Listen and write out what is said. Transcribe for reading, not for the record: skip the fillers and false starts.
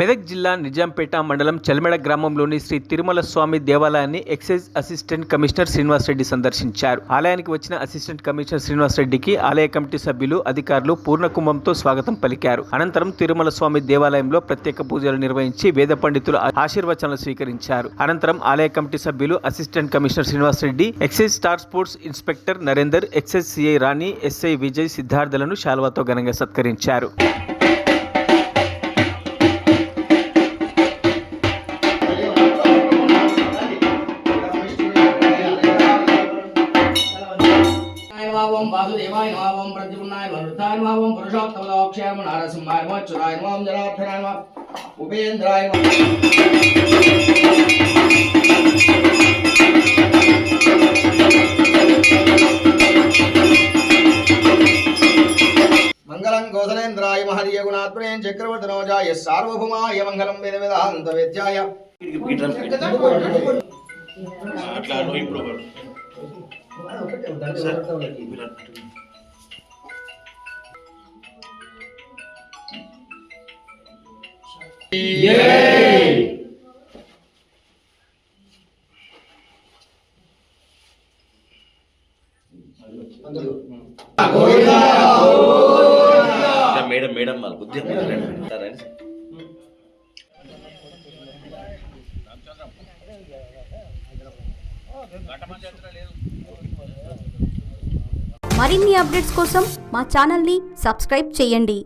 మెదక్ జిల్లా నిజాంపేట మండలం చల్మెడ గ్రామంలోని శ్రీ తిరుమల స్వామి దేవాలయాన్ని ఎక్సైజ్ అసిస్టెంట్ కమిషనర్ శ్రీనివాసరెడ్డి సందర్శించారు. ఆలయానికి వచ్చిన అసిస్టెంట్ కమిషనర్ శ్రీనివాసరెడ్డికి ఆలయ కమిటీ సభ్యులు, అధికారులు పూర్ణకుంభంతో స్వాగతం పలికారు. అనంతరం తిరుమల స్వామి దేవాలయంలో ప్రత్యేక పూజలు నిర్వహించి వేద పండితుల ఆశీర్వచనాలు స్వీకరించారు. అనంతరం ఆలయ కమిటీ సభ్యులు, assistant commissioner Srinivasa Reddy, excise star sports inspector Narender, excise CI Rani, SI Vijay, సిద్ధార్థలను శాల్వాతో ఘనంగా సత్కరించారు. ఓం వాసుదేవాయ నమః ఓం ప్రద్యుమ్నాయ వరుద్ధాయ నమః ఓం పురుషోత్తమలోక్షయాయ నరసింహాయ నమః అచ్యుతాయ నమః ఓం జనార్దనాయ నమః ఉపేంద్రాయ నమః మంగళం గోధనేంద్రాయ మహనీయ గుణాత్మనే చక్రవర్తినోజాయ సార్వభౌమాయ మంగళం వేద వేదాంత వేద్యాయ అట్లా ఇప్పుడు మేడం మేడం వాళ్ళు బుద్ధి మరిన్ని అప్డేట్స్ కోసం మా ఛానల్ని సబ్స్క్రైబ్ చేయండి.